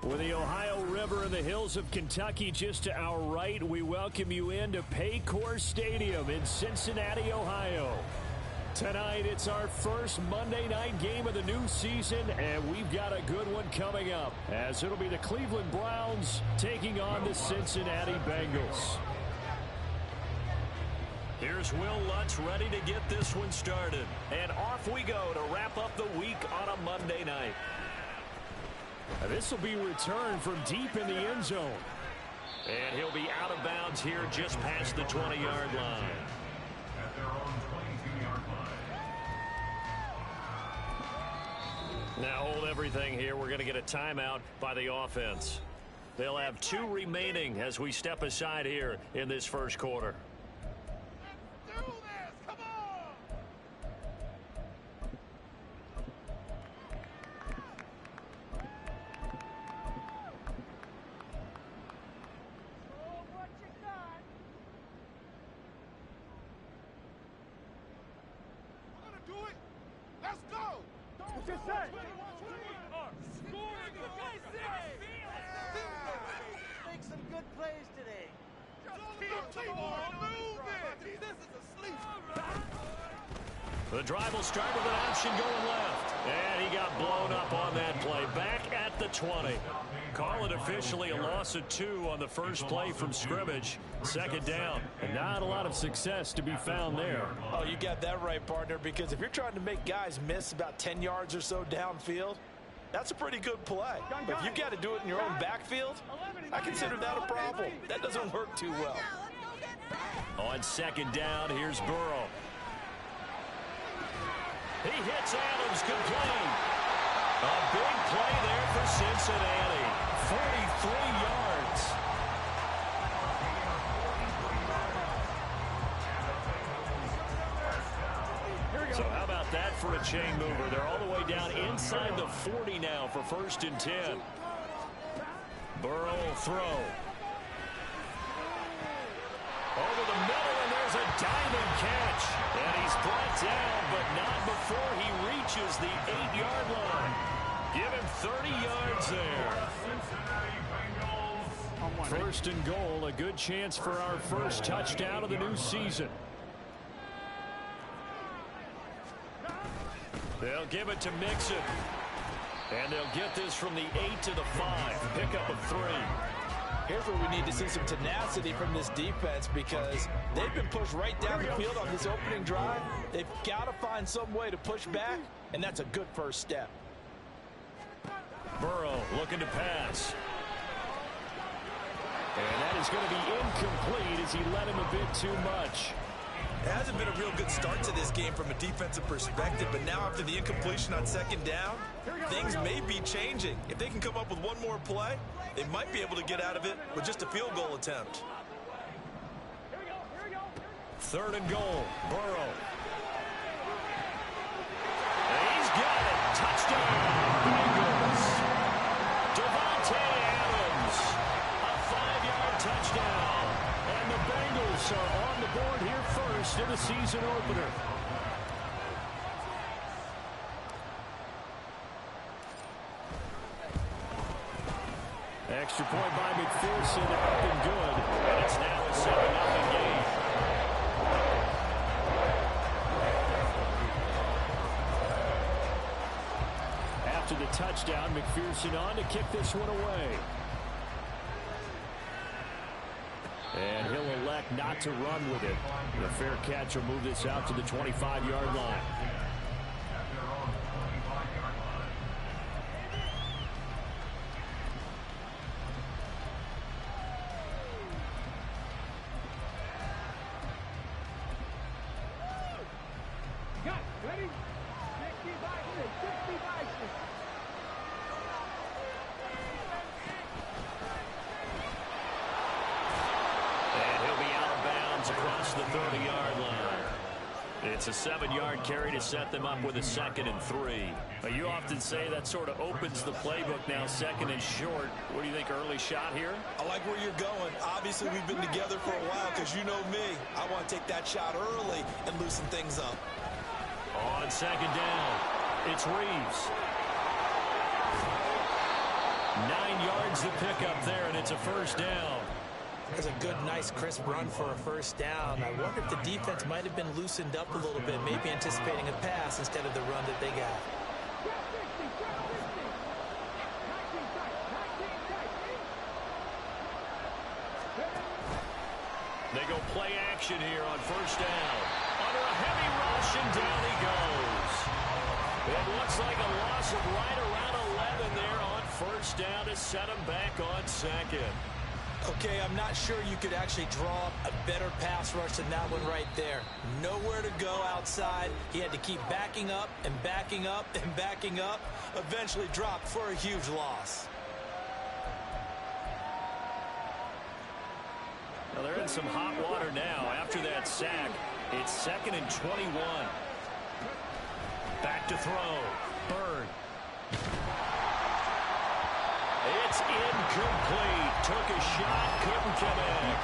With the Ohio River and the hills of Kentucky just to our right, we welcome you into Paycor Stadium in Cincinnati, Ohio. Tonight, it's our first Monday night game of the new season, and we've got a good one coming up, as it'll be the Cleveland Browns taking on the Cincinnati Bengals. Here's Will Lutz ready to get this one started. And off we go to wrap up the week on a Monday night. This will be returned from deep in the end zone. And he'll be out of bounds here just past the 20-yard line. Now hold everything here. We're going to get a timeout by the offense. They'll have 2 remaining as we step aside here in this first quarter. Make some good plays today. The drive will start with an option going left. And he got blown up on that play. Back at the 20. Call it officially a loss of 2 on the first play from scrimmage. Second down. And not a lot of success to be found there. Oh, you got that right, partner, because if you're trying to make guys miss about 10 yards or so downfield, that's a pretty good play. But if you've got to do it in your own backfield, I consider that a problem. That doesn't work too well. On second down, here's Burrow. He hits Adams complete. A big play there for Cincinnati. 43 yards. So how about that for a chain mover? They're all the way down inside the 40 now for 1st and 10. Burrow will throw. Over the middle, and there's a diving catch. And he's brought down, but not before he reaches the 8-yard line. Give him 30 yards there. 1st and goal, a good chance for our first touchdown of the new season. They'll give it to Mixon. And they'll get this from the 8 to the 5. Pickup of 3. Here's where we need to see some tenacity from this defense, because they've been pushed right down the field on this opening drive. They've got to find some way to push back, and that's a good first step. Burrow looking to pass. And that is going to be incomplete as he led him a bit too much. It hasn't been a real good start to this game from a defensive perspective, but now after the incompletion on second down, things may be changing. If they can come up with one more play, they might be able to get out of it with just a field goal attempt. 3rd and goal, Burrow. And he's got it. Touchdown, Bengals. Devontae Adams, a 5-yard touchdown. And the Bengals are on the board here first in the season opener. Extra point by McPherson, up and good. And it's now a 7-0 game. After the touchdown, McPherson on to kick this one away. And he'll elect not to run with it. The fair catch will move this out to the 25-yard line. It's a 7-yard carry to set them up with a 2nd and 3. You often say that sort of opens the playbook now, 2nd and short. What do you think, early shot here? I like where you're going. Obviously, we've been together for a while because you know me. I want to take that shot early and loosen things up. On 2nd down, it's Reeves. 9 yards to pick up there, and it's a first down. That's a good, nice, crisp run for a first down. I wonder if the defense might have been loosened up a little bit, maybe anticipating a pass instead of the run that they got. They go play action here on first down. Under a heavy rush, and down he goes. It looks like a loss of right around 11 there on first down to set him back on second. Okay, I'm not sure you could actually draw up a better pass rush than that one right there. Nowhere to go outside. He had to keep backing up and backing up and backing up. Eventually dropped for a huge loss. Well, they're in some hot water now after that sack. It's 2nd and 21. Back to throw. Bird. It's incomplete. Took a shot, couldn't connect.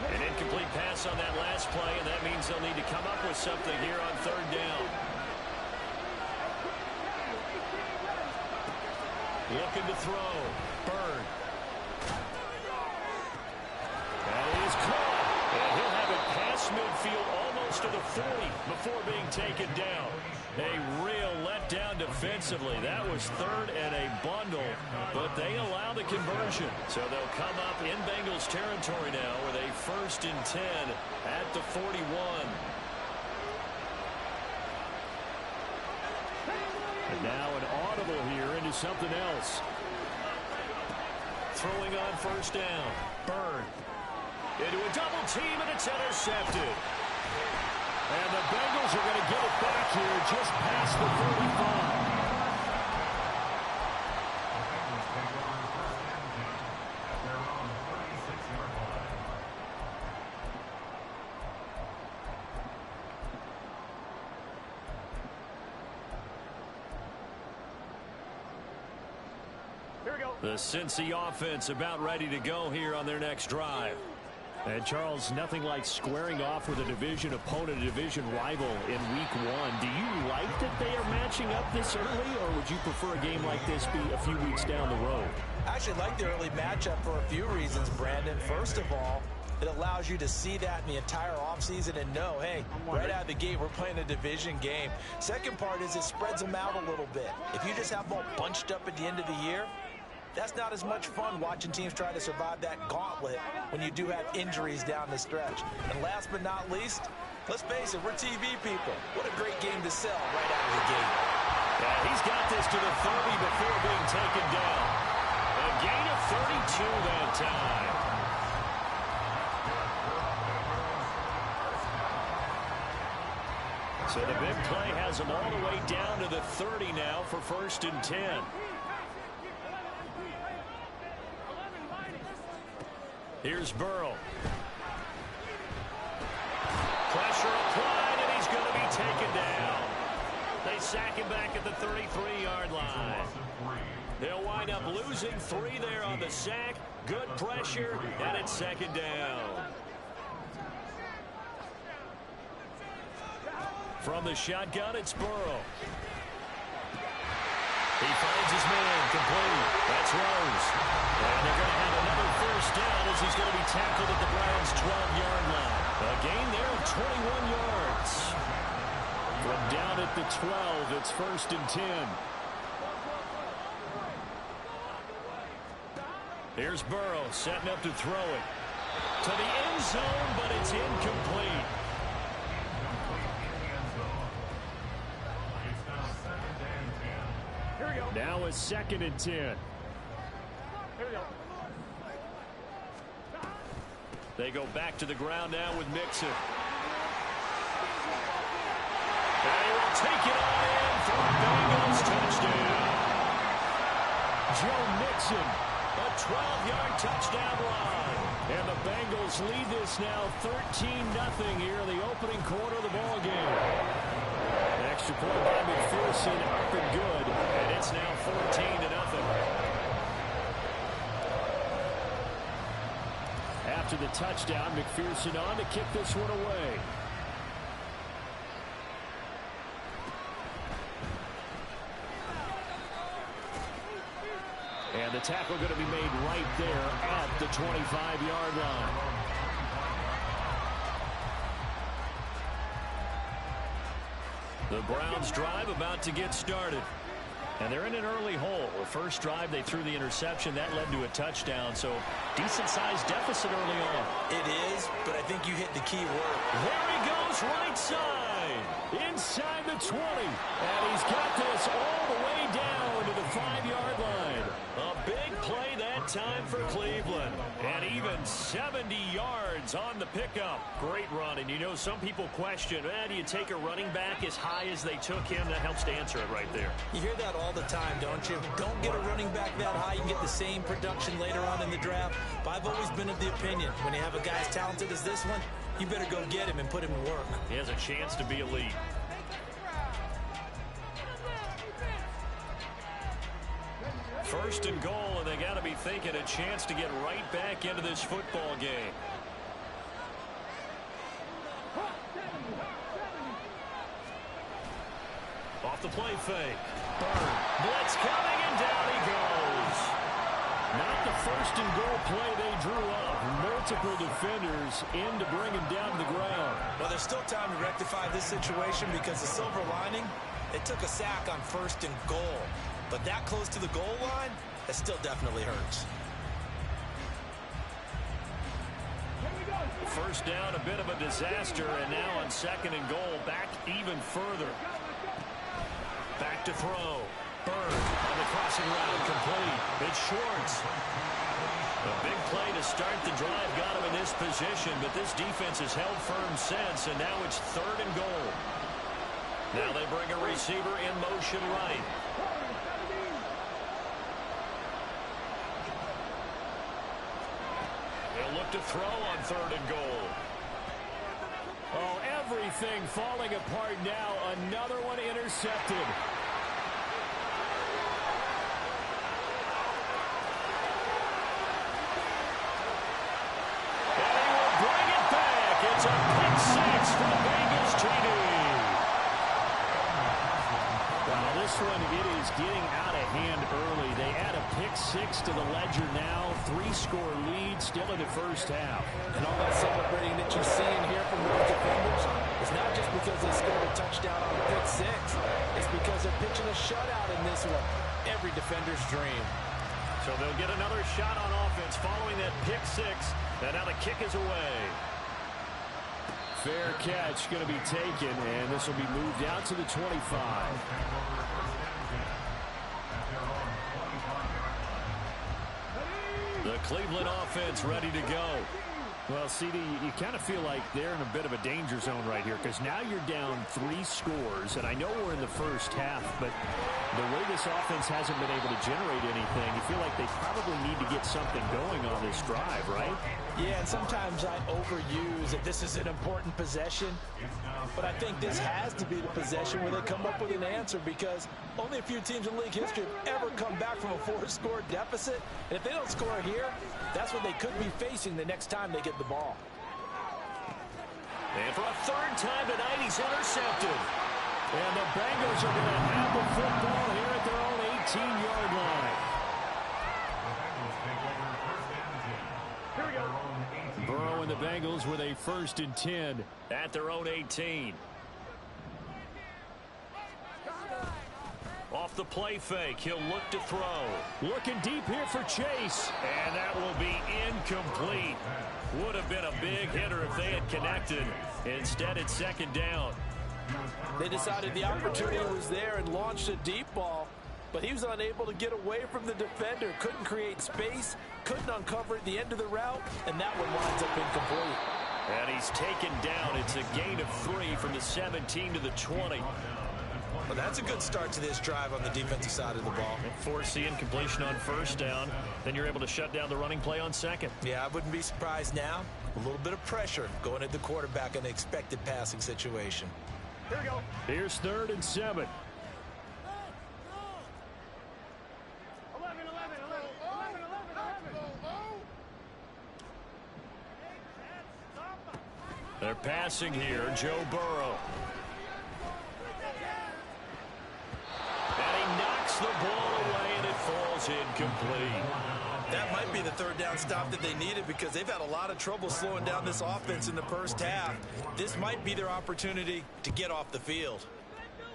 An incomplete pass on that last play, and that means they'll need to come up with something here on third down. Looking to throw. Bird. That is caught. And he'll have it past midfield almost to the 40 before being taken down. A real letdown defensively. That was 3rd and a bundle, but they allow the conversion. So they'll come up in Bengals territory now with a 1st and 10 at the 41. And now an audible here into something else. Throwing on first down. Bird. Into a double team, and it's intercepted. And the Bengals are going to get it back here just past the 45. The Cincy offense about ready to go here on their next drive. And, Charles, nothing like squaring off with a division opponent, a division rival in Week 1. Do you like that they are matching up this early, or would you prefer a game like this be a few weeks down the road? I actually like the early matchup for a few reasons, Brandon. First of all, it allows you to see that in the entire offseason and know, hey, right out of the gate, we're playing a division game. Second part is it spreads them out a little bit. If you just have them all bunched up at the end of the year, that's not as much fun watching teams try to survive that gauntlet when you do have injuries down the stretch. And last but not least, let's face it, we're TV people. What a great game to sell right out of the gate. Yeah, he's got this to the 30 before being taken down. A gain of 32 that time. So the big play has him all the way down to the 30 now for 1st and 10. Here's Burrow. Pressure applied, and he's going to be taken down. They sack him back at the 33-yard line. They'll wind up losing 3 there on the sack. Good pressure, and it's 2nd down. From the shotgun, it's Burrow. He finds his man, complete. That's Rose. And they're going to have another first down as he's going to be tackled at the Browns' 12-yard line. A gain there of 21 yards. From down at the 12, it's 1st and 10. Here's Burrow setting up to throw it. To the end zone, but it's incomplete. Now it's 2nd and 10. Here we go. They go back to the ground now with Mixon. They will take it on in for the Bengals touchdown. Joe Mixon, a 12-yard touchdown run. And the Bengals lead this now 13-0 here in the opening quarter of the ball game. Extra point by McPherson up and good, and it's now 14-0. after the touchdown. McPherson on to kick this one away. And the tackle going to be made right there at the 25-yard line. The Browns drive about to get started. And they're in an early hole. The first drive, they threw the interception. That led to a touchdown. So, decent-sized deficit early on. It is, but I think you hit the key word. There he goes, right side. Inside the 20. And he's got this all the way down to the 5-yard line. A big play that time for Cleveland. And even 70 yards on the pickup. Great run. And you know, some people question, do you take a running back as high as they took him? That helps to answer it right there. You hear that all the time, don't you? Don't get a running back that high. You can get the same production later on in the draft. But I've always been of the opinion, when you have a guy as talented as this one, you better go get him and put him to work. He has a chance to be elite. First and goal, and they got to be thinking a chance to get right back into this football game. Off the play fake. Burn. Blitz coming, and down he goes. Not the first and goal play they drew up. Multiple defenders in to bring him down to the ground. Well, there's still time to rectify this situation because the silver lining, it took a sack on first and goal. But that close to the goal line, that still definitely hurts. First down, a bit of a disaster, and now on second and goal, back even further. Back to throw. Bird on the crossing route, complete. It's Schwartz. A big play to start the drive got him in this position, but this defense has held firm since, and now it's third and goal. Now they bring a receiver in motion right. They'll look to throw on third and goal. Oh, everything falling apart now. Another one intercepted. And he will bring it back. It's a pick six for the Bengals TD. Wow, this one, it is getting out of hand early. They add a pick six to the ledger now. 3-score lead still in the first half. And all that celebrating that you see in here from those defenders is not just because they scored a touchdown on a pick six. It's because they're pitching a shutout in this one. Every defender's dream. So they'll get another shot on offense following that pick six. And now the kick is away. Fair catch going to be taken, and this will be moved out to the 25. The Cleveland offense ready to go. Well, CD, you kind of feel like they're in a bit of a danger zone right here because now you're down 3 scores, and I know we're in the first half, but the way this offense hasn't been able to generate anything, you feel like they probably need to get something going on this drive, right? Yeah, and sometimes I overuse that this is an important possession, but I think this has to be the possession where they come up with an answer because only a few teams in league history have ever come back from a 4-score deficit, and if they don't score here, that's what they could be facing the next time they get the ball. And for a third time tonight, he's intercepted. And the Bengals are going to have the football here at their own 18-yard line. Here we go. Burrow and the Bengals with a 1st and 10 at their own 18. Off the play fake, he'll look to throw. Looking deep here for Chase. And that will be incomplete. Would have been a big hitter if they had connected. Instead, it's second down. They decided the opportunity was there and launched a deep ball, but he was unable to get away from the defender. Couldn't create space, couldn't uncover at the end of the route, and that one winds up incomplete. And he's taken down. It's a gain of 3 from the 17 to the 20. Well, that's a good start to this drive on the defensive side of the ball. Force the incompletion on first down. Then you're able to shut down the running play on second. Yeah, I wouldn't be surprised now. A little bit of pressure going at the quarterback in an expected passing situation. Here we go. Here's 3rd and 7. They're passing here. Joe Burrow. And he knocks the ball away, and it falls incomplete. That might be the third down stop that they needed because they've had a lot of trouble slowing down this offense in the first half. This might be their opportunity to get off the field.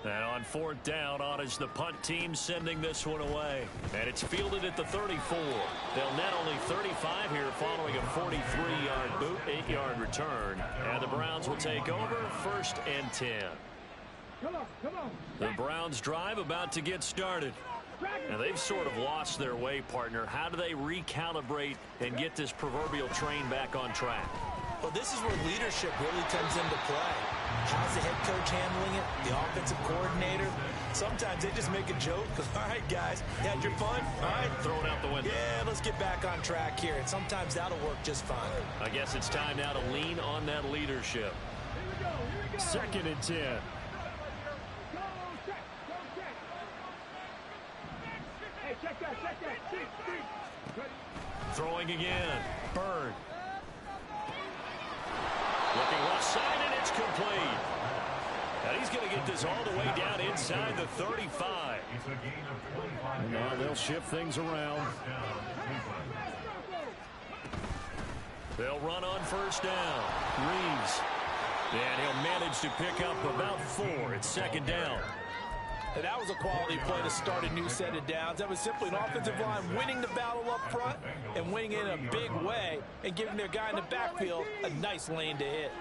And on fourth down, on is the punt team sending this one away. And it's fielded at the 34. They'll net only 35 here following a 43-yard boot, 8-yard return. And the Browns will take over 1st and 10. The Browns drive about to get started. Now, they've sort of lost their way, partner. How do they recalibrate and get this proverbial train back on track? Well, this is where leadership really comes into play. How's the head coach handling it? The offensive coordinator? Sometimes they just make a joke. All right, guys, you had your fun? All right. Throw it out the window. Yeah, let's get back on track here. And sometimes that'll work just fine. I guess it's time now to lean on that leadership. 2nd and 10. Throwing again. Bird. Looking left side, and it's complete. And he's going to get this all the way down inside the 35. Now they'll shift things around. They'll run on 1st down. Reeves. And he'll manage to pick up about 4. It's 2nd down. And that was a quality play to start a new set of downs. That was simply an offensive line winning the battle up front and winning in a big way and giving their guy in the backfield a nice lane to hit.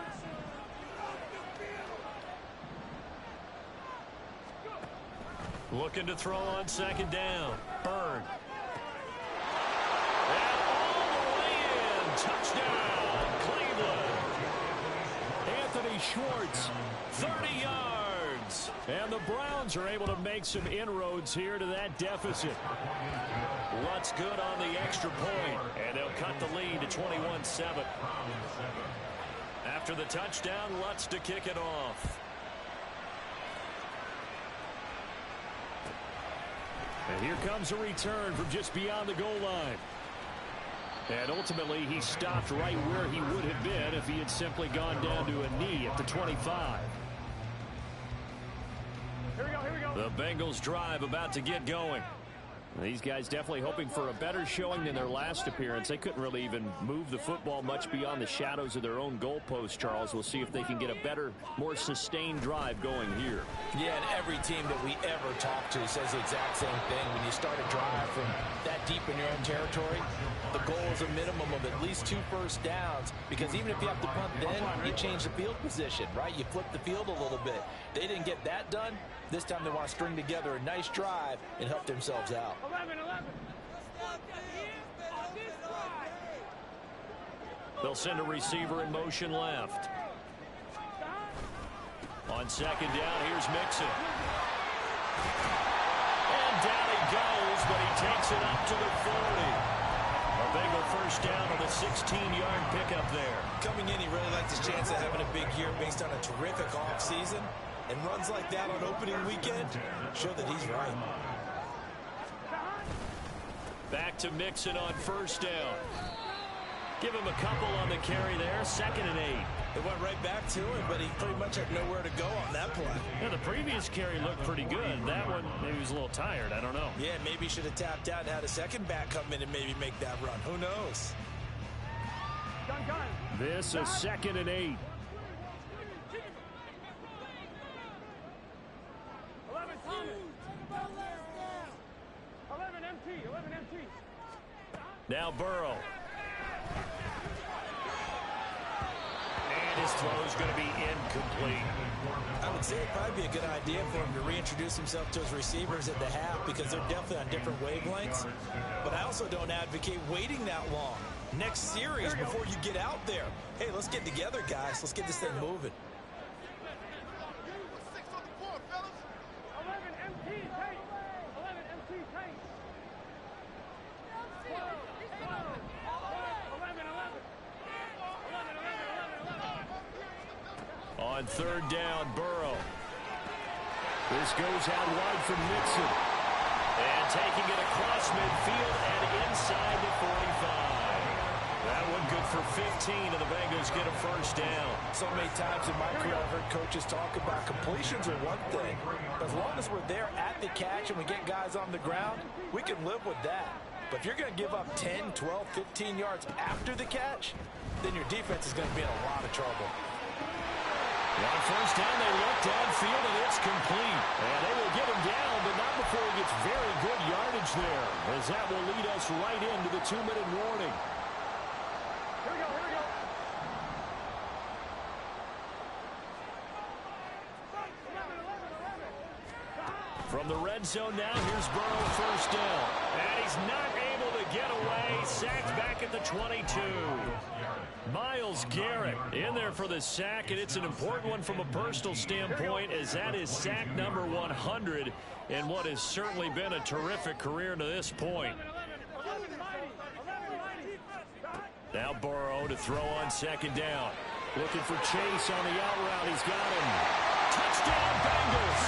Looking to throw on 2nd down. Bird. And all the way in. Touchdown, Cleveland. Anthony Schwartz, 30 yards. And the Browns are able to make some inroads here to that deficit. Lutz good on the extra point, and they'll cut the lead to 21-7. After the touchdown, Lutz to kick it off. And here comes a return from just beyond the goal line. And ultimately, he stopped right where he would have been if he had simply gone down to a knee at the 25. Here we go. The Bengals drive about to get going. These guys definitely hoping for a better showing than their last appearance. They couldn't really even move the football much beyond the shadows of their own goalpost, Charles. We'll see if they can get a better, more sustained drive going here. Yeah, and every team that we ever talk to says the exact same thing. When you start a drive from that deep in your own territory, the goal is a minimum of at least 2 first downs, because even if you have to punt, then you change the field position, right? You flip the field a little bit. They didn't get that done. This time they want to string together a nice drive and help themselves out. 11. They'll send a receiver in motion left. On 2nd down, here's Mixon. And down he goes, but he takes it up to the 40. A Bengal 1st down on the 16-yard pickup there. Coming in, he really liked his chance of having a big year based on a terrific offseason. And runs like that on opening weekend show that he's right. Back to Mixon on 1st down. Give him a couple on the carry there. 2nd and 8. It went right back to him, but he pretty much had nowhere to go on that play. Yeah, the previous carry looked pretty good. That one, maybe he was a little tired. I don't know. Yeah, maybe he should have tapped out and had a second back come in and maybe make that run. Who knows? This is 2nd and 8. 11 MT. Now Burrow. And his throw's going to be incomplete. I would say it'd probably be a good idea for him to reintroduce himself to his receivers at the half, because they're definitely on different wavelengths. But I also don't advocate waiting that long. Next series before you get out there. Hey, let's get together, guys. Let's get this thing moving. 11 MT tight. 11 MT tight. 11. On 3rd down, Burrow. This goes out wide from Mixon. And taking it across midfield and inside the 45. That one good for and the Bengals get a first down. So many times in my career, I've heard coaches talk about completions are one thing. But as long as we're there at the catch and we get guys on the ground, we can live with that. But if you're going to give up 10, 12, 15 yards after the catch, then your defense is going to be in a lot of trouble. On first down, they look downfield, and it's complete. And they will get him down, but not before he gets very good yardage there, as that will lead us right into the 2-minute warning. Here we go, here we go. From the red zone now, here's Burrow, first down. And he's not able to get away. Sacked back at the 22. Myles Garrett in there for the sack, and it's an important one from a personal standpoint, as that is sack number 100 in what has certainly been a terrific career to this point. Now Burrow to throw on second down. Looking for Chase on the out route. He's got him. Touchdown, Bengals!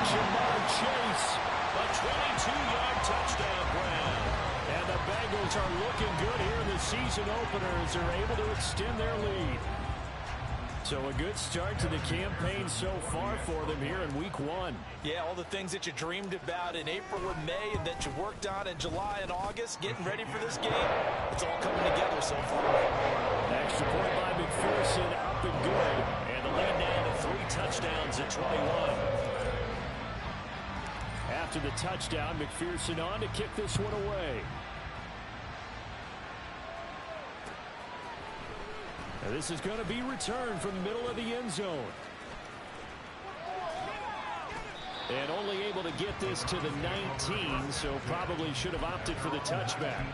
Jamar Chase, a 22-yard touchdown grab. And the Bengals are looking good here in the season opener as they're able to extend their lead. So a good start to the campaign so far for them here in week 1. Yeah, all the things that you dreamed about in April and May and that you worked on in July and August, getting ready for this game, it's all coming together so far. Extra point by McPherson, up and good. And the lead now to 3 touchdowns at 21. After the touchdown, McPherson on to kick this one away. Now this is going to be returned from the middle of the end zone. And only able to get this to the 19, so probably should have opted for the touchback.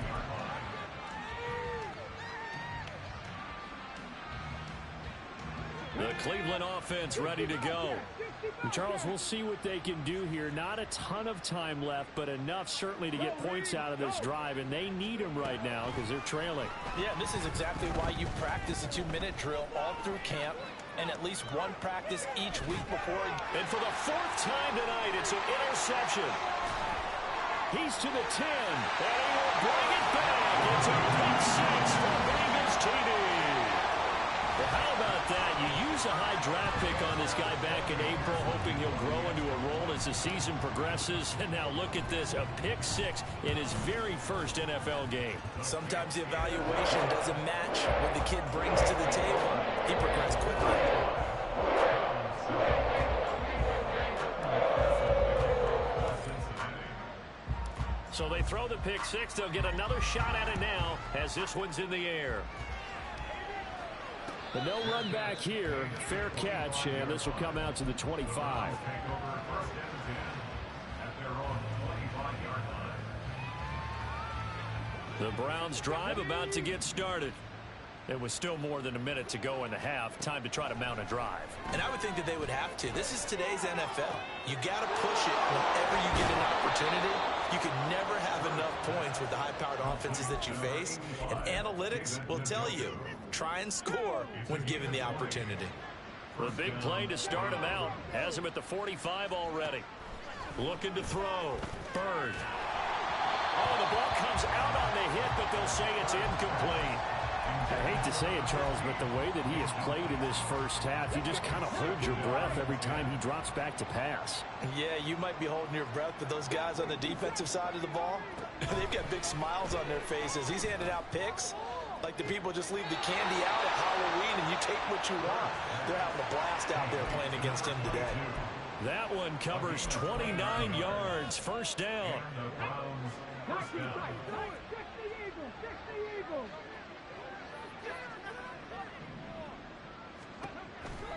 The Cleveland offense ready to go. And Charles, we'll see what they can do here. Not a ton of time left, but enough certainly to get points out of this drive, and they need them right now because they're trailing. Yeah, this is exactly why you practice a 2-minute drill all through camp and at least one practice each week before. And for the 4th time tonight, it's an interception. He's to the 10, and he will bring it back. It's a pick 6 for Bengals TD. Well, how about that? You use a high draft pick on this guy back in April, hoping he'll grow into a role as the season progresses. And now look at this, a pick 6 in his very first NFL game. Sometimes the evaluation doesn't match what the kid brings to the table. He progressed quickly. So they throw the pick 6. They'll get another shot at it now as this one's in the air. But no run back here. Fair catch, and this will come out to the 25. The Browns drive about to get started. It was still more than a minute to go in the half. Time to try to mount a drive. And I would think that they would have to. This is today's NFL. You got to push it whenever you get an opportunity. You can never have enough points with the high-powered offenses that you face. And analytics will tell you, try and score when given the opportunity. The big play to start him out. Has him at the 45 already. Looking to throw. Bird. Oh, the ball comes out on the hit, but they'll say it's incomplete. I hate to say it, Charles, but the way that he has played in this first half, you just kind of hold your breath every time he drops back to pass. Yeah, you might be holding your breath, but those guys on the defensive side of the ball, they've got big smiles on their faces. He's handing out picks like the people just leave the candy out at Halloween and you take what you want. They're having a blast out there playing against him today. That one covers 29 yards. First down.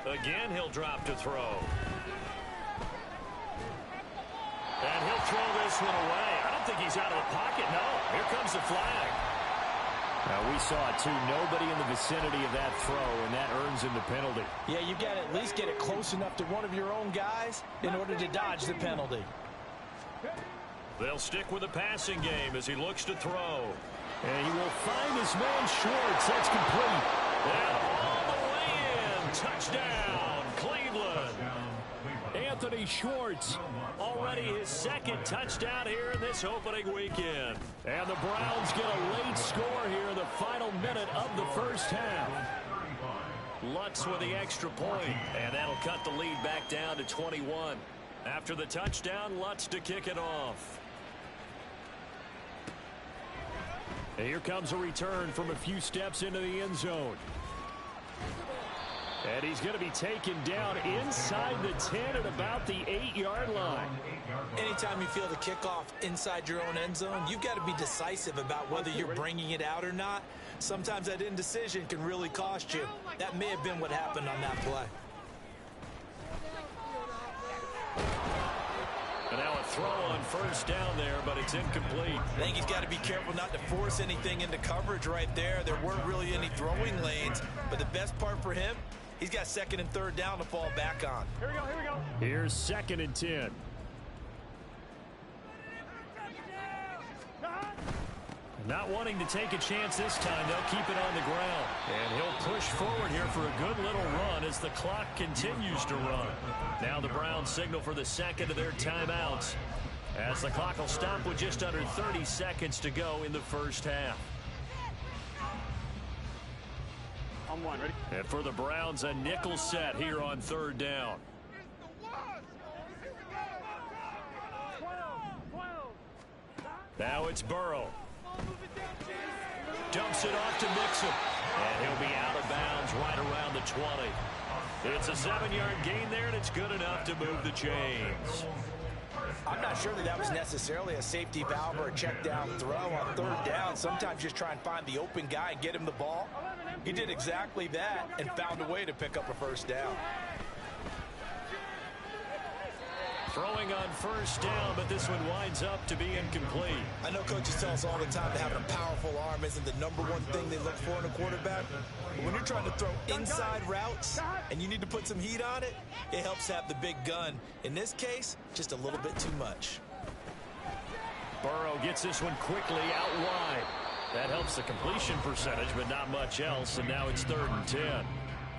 Again, he'll drop to throw. And he'll throw this one away. I don't think he's out of the pocket, no. Here comes the flag. Now, we saw it, too. Nobody in the vicinity of that throw, and that earns him the penalty. Yeah, you've got to at least get it close enough to one of your own guys in order to dodge the penalty. They'll stick with the passing game as he looks to throw. And he will find his man Schwartz. That's complete. And all the way in. Touchdown, Cleveland. And Anthony Schwartz. Already his second touchdown here in this opening weekend. And the Browns get a late score here in the final minute of the first half. Lutz with the extra point, and that'll cut the lead back down to 21. After the touchdown, Lutz to kick it off. And here comes a return from a few steps into the end zone. And he's going to be taken down inside the 10 at about the 8-yard line. Anytime you feel the kickoff inside your own end zone, you've got to be decisive about whether you're bringing it out or not. Sometimes that indecision can really cost you. That may have been what happened on that play. And now a throw on first down there, but it's incomplete. I think he's got to be careful not to force anything into coverage right there. There weren't really any throwing lanes, but the best part for him, he's got second and third down to fall back on. Here we go, here we go. Here's 2nd and 10. Not wanting to take a chance this time, they'll keep it on the ground. And he'll push forward here for a good little run as the clock continues to run. Now the Browns signal for the second of their timeouts, as the clock will stop with just under 30 seconds to go in the first half. On one, ready? And for the Browns, a nickel set here on third down. Now it's Burrow. Dumps it off to Mixon. And he'll be out of bounds right around the 20. It's a 7-yard gain there, and it's good enough to move the chains. I'm not sure that was necessarily a safety valve or a check down throw on third down. Sometimes just try and find the open guy and get him the ball. He did exactly that and found a way to pick up a first down. Throwing on first down, but this one winds up to be incomplete. I know coaches tell us all the time that having a powerful arm isn't the #1 thing they look for in a quarterback. But when you're trying to throw inside routes and you need to put some heat on it, it helps have the big gun. In this case, just a little bit too much. Burrow gets this one quickly out wide. That helps the completion percentage, but not much else, and now it's 3rd and 10.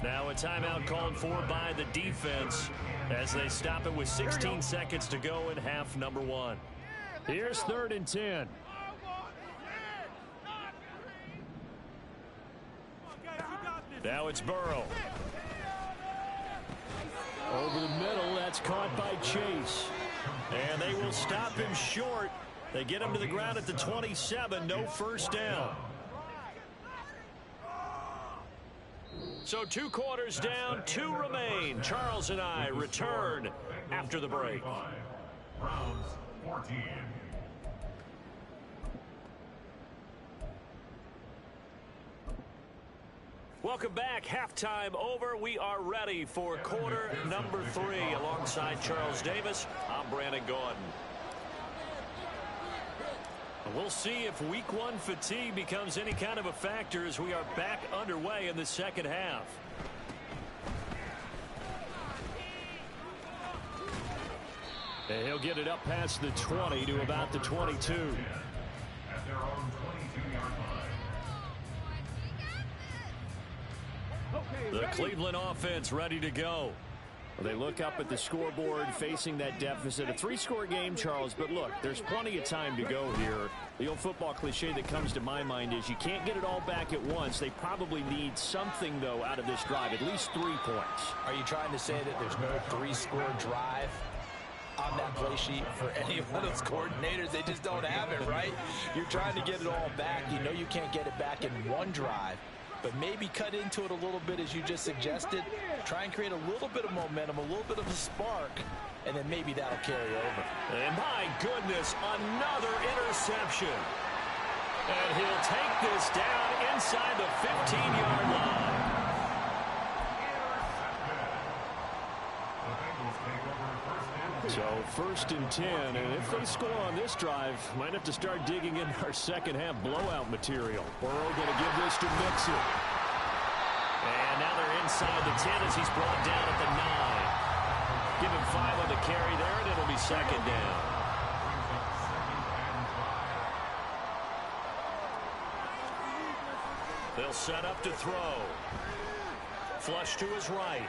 Now a timeout called for by the defense as they stop it with 16 seconds to go in half number 1. Here's 3rd and 10. Now it's Burrow. Over the middle, that's caught by Chase. And they will stop him short. They get him to the ground at the 27, no first down. So 2 quarters down, 2 remain. Charles and I return after the break. Browns 14. Welcome back. Halftime over. We are ready for quarter number 3. Alongside Charles Davis, I'm Brandon Gordon. We'll see if week 1 fatigue becomes any kind of a factor as we are back underway in the second half. And he'll get it up past the 20 to about the 22. At their own 22-yard line. The Cleveland offense ready to go. Well, they look up at the scoreboard facing that deficit. A 3-score game, Charles, but look, there's plenty of time to go here. The old football cliche that comes to my mind is you can't get it all back at once. They probably need something, though, out of this drive, at least 3 points. Are you trying to say that there's no 3-score drive on that play sheet for any one of those coordinators? They just don't have it, right? You're trying to get it all back. You know you can't get it back in one drive. But maybe cut into it a little bit as you just suggested. Try and create a little bit of momentum, a little bit of a spark, and then maybe that'll carry over. And my goodness, another interception. And he'll take this down inside the 15-yard line. So 1st and 10, and if they score on this drive, might have to start digging in our second half blowout material. Burrow going to give this to Mixon. And now they're inside the 10 as he's brought down at the 9. Give him 5 on the carry there, and it'll be 2nd down. They'll set up to throw. Flush to his right.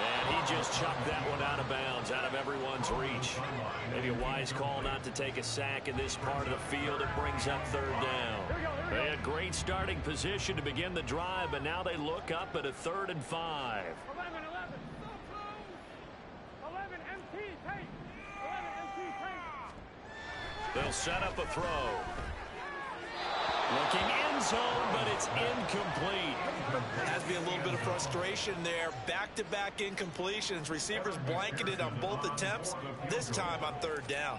And he just chucked that one out of bounds, out of everyone's reach. Maybe a wise call not to take a sack in this part of the field. It brings up third down. They had great starting position to begin the drive, but now they look up at a 3rd and 5. 11, empty, take. 11, empty, take. They'll set up a throw. Looking end zone, but it's incomplete. Has to be a little bit of frustration there. Back-to-back incompletions. Receivers blanketed on both attempts, this time on 3rd down.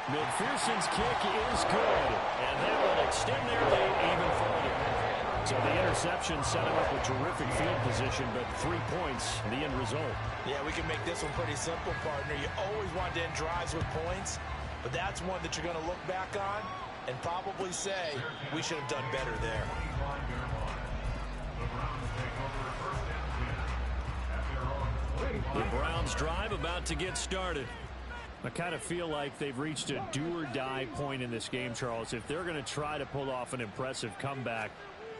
McPherson's kick is good, and that will extend their lead even further. So the interception set him up with terrific field position, but 3 points, the end result. Yeah, we can make this one pretty simple, partner. You always want to end drives with points, but that's one that you're going to look back on and probably say, we should have done better there. The Browns drive about to get started. I kind of feel like they've reached a do-or-die point in this game, Charles. If they're going to try to pull off an impressive comeback,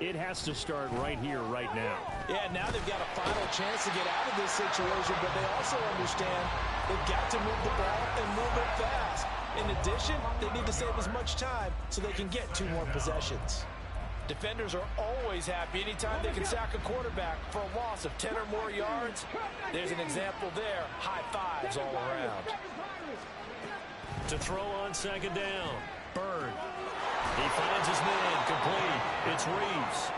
it has to start right here, right now. Yeah, now they've got a final chance to get out of this situation, but they also understand they've got to move the ball and move it fast. In addition, they need to save as much time so they can get 2 more possessions. Defenders are always happy anytime they can sack a quarterback for a loss of 10 or more yards. There's an example there. High fives all around. To throw on 2nd down. Bird. He finds his man. Complete. It's Reeves.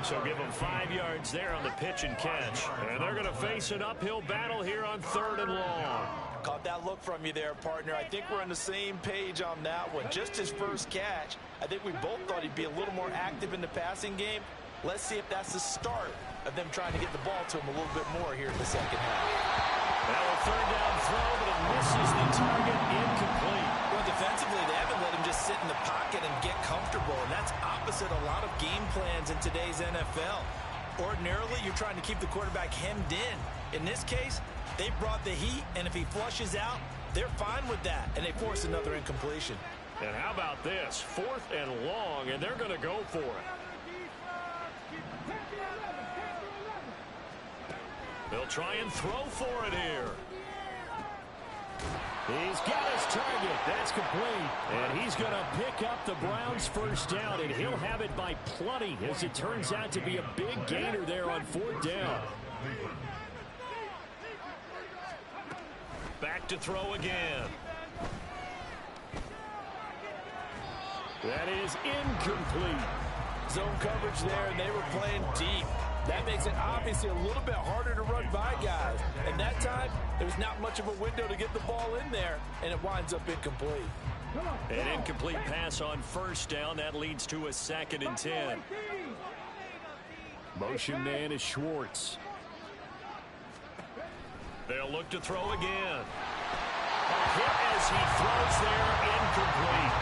So give him 5 yards there on the pitch and catch. And they're going to face an uphill battle here on 3rd and long. Caught that look from you there, partner. I think we're on the same page on that one. Just his first catch. I think we both thought he'd be a little more active in the passing game. Let's see if that's the start of them trying to get the ball to him a little bit more here in the second half. Now a 3rd down throw, but it misses the target. Incomplete. Well, defensively, they haven't let him just sit in the pocket and get comfortable, and that's opposite a lot of game plans in today's NFL. Ordinarily, you're trying to keep the quarterback hemmed in. In this case, they brought the heat, and if he flushes out, they're fine with that, and they force another incompletion. And how about this? 4th and long, and they're going to go for it. They'll try and throw for it here. He's got his target. That's complete. And he's going to pick up the Browns' first down, and he'll have it by plenty, as it turns out to be a big gainer there on 4th down. Back to throw again. That is incomplete. Zone coverage there, and they were playing deep. That makes it obviously a little bit harder to run by guys. And that time, there's not much of a window to get the ball in there, and it winds up incomplete. An incomplete pass on 1st down. That leads to a 2nd and 10. Motion man is Schwartz. They'll look to throw again. A hit as he throws there, incomplete.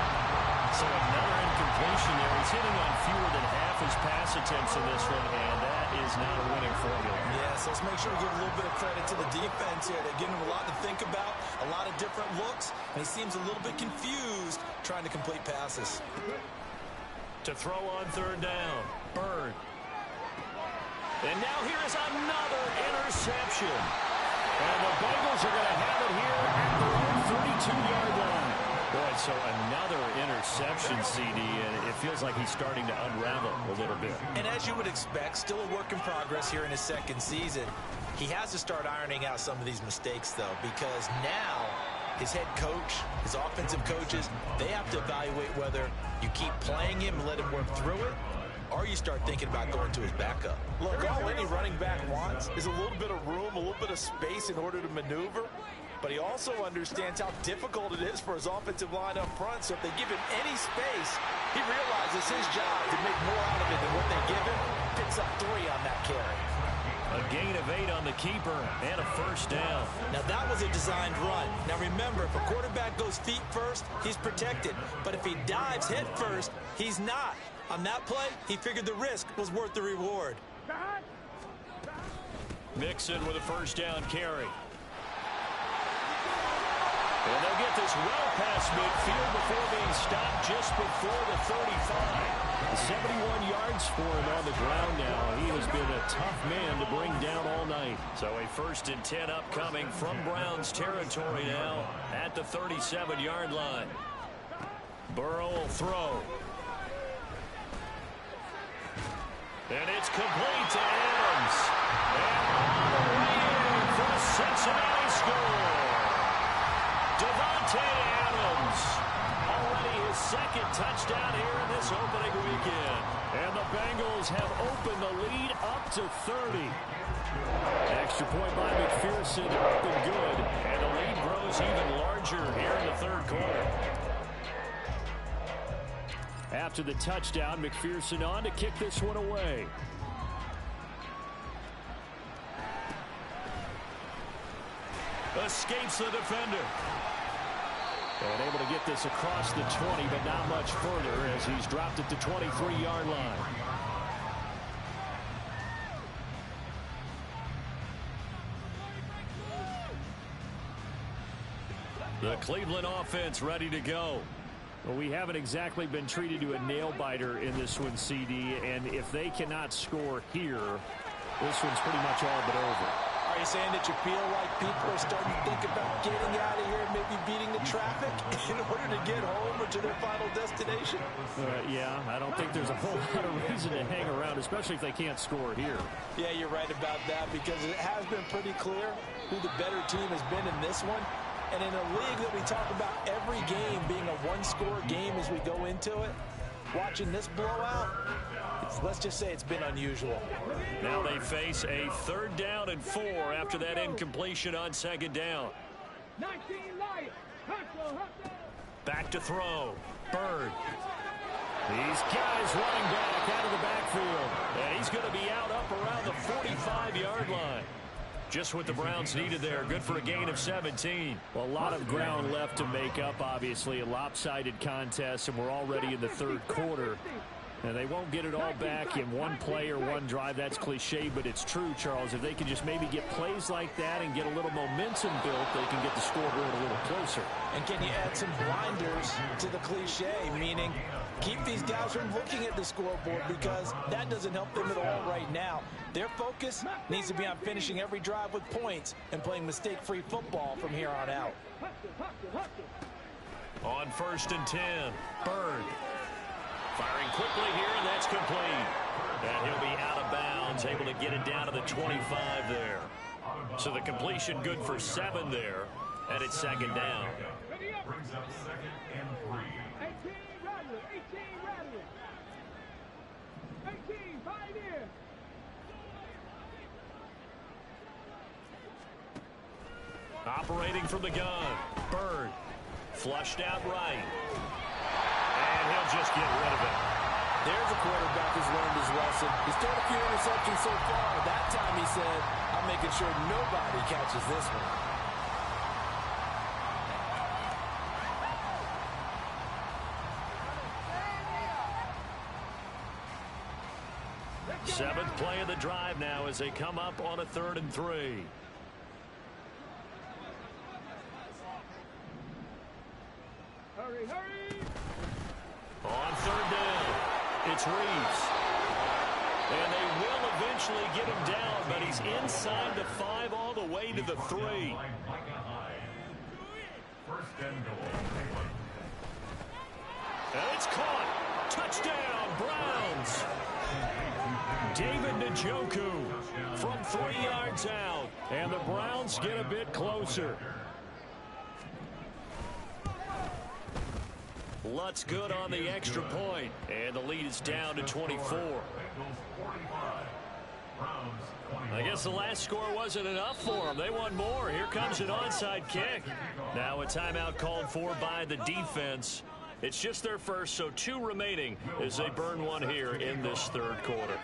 So another incompletion there. He's hitting on fewer than half his pass attempts in this one, and that is not a winning formula. Yes, let's make sure we give a little bit of credit to the defense here. They're giving him a lot to think about, a lot of different looks, and he seems a little bit confused trying to complete passes. To throw on 3rd down, Bird. And now here is another interception. And the Bengals are going to have it here at their own 32-yard line. Boy, so another interception, CD, and it feels like he's starting to unravel a little bit. And as you would expect, still a work in progress here in his 2nd season. He has to start ironing out some of these mistakes, though, because now his head coach, his offensive coaches, they have to evaluate whether you keep playing him and let him work through it, or you start thinking about going to his backup. Look, all any running back wants is a little bit of room, a little bit of space in order to maneuver. But he also understands how difficult it is for his offensive line up front. So if they give him any space, he realizes his job to make more out of it than what they give him. Picks up 3 on that carry. A gain of 8 on the keeper and a 1st down. Now that was a designed run. Now remember, if a quarterback goes feet first, he's protected. But if he dives head first, he's not. On that play, he figured the risk was worth the reward. Mixon with a 1st down carry. And they'll get this well past midfield before being stopped just before the 35. 71 yards for him on the ground now. He has been a tough man to bring down all night. So a 1st and 10 upcoming from Browns territory now at the 37-yard line. Burrow will throw. And it's complete to Adams. And all the way in for a Cincinnati score. Davante Adams. Already his 2nd touchdown here in this opening weekend. And the Bengals have opened the lead up to 30. Extra point by McPherson up and good. And the lead grows even larger here in the 3rd quarter. After the touchdown, McPherson on to kick this one away. Escapes the defender. And able to get this across the 20, but not much further as he's dropped at the 23-yard line. The Cleveland offense ready to go. Well, we haven't exactly been treated to a nail-biter in this one, CD, and if they cannot score here, this one's pretty much all but over. Are you saying that you feel like people are starting to think about getting out of here and maybe beating the traffic in order to get home or to their final destination? Yeah, I don't think there's a whole lot of reason to hang around, especially if they can't score here. Yeah, you're right about that because it has been pretty clear who the better team has been in this one. And in a league that we talk about every game being a one-score game as we go into it, watching this blowout, let's just say it's been unusual. Now they face a 3rd down and 4 after that incompletion on 2nd down. Back to throw. Bird. These guys running back out of the backfield. And he's going to be out up around the 45-yard line. Just what the Browns needed there. Good for a gain of 17. Well, a lot of ground left to make up, obviously. A lopsided contest, and we're already in the 3rd quarter. And they won't get it all back in one play or one drive. That's cliche, but it's true, Charles. If they can just maybe get plays like that and get a little momentum built, they can get the scoreboard a little closer. And can you add some blinders to the cliche, meaning keep these guys from looking at the scoreboard because that doesn't help them at all right now. Their focus needs to be on finishing every drive with points and playing mistake-free football from here on out. On 1st and 10, Bird. Firing quickly here, and that's complete. And he'll be out of bounds, able to get it down to the 25 there. So the completion good for 7 there, and it's 2nd down. Brings up 2nd and 3. 18 Rattler, 18 Pioneer. Operating from the gun, Bird. Flushed out right. And he'll just get rid of it. There's a quarterback who's learned his lesson. He's thrown a few interceptions so far. That time he said, I'm making sure nobody catches this one. Seventh play of the drive now as they come up on a 3rd and 3. Hurry, hurry! On 3rd down, it's Reeves. And they will eventually get him down, but he's inside the 5 all the way to the 3. First and goal. And it's caught. Touchdown, Browns. David Njoku from 3 yards out. And the Browns get a bit closer. Lutz good on the extra point. And the lead is down to 24. I guess the last score wasn't enough for them. They want more. Here comes an onside kick. Now a timeout called for by the defense. It's just their first, so 2 remaining as they burn one here in this 3rd quarter.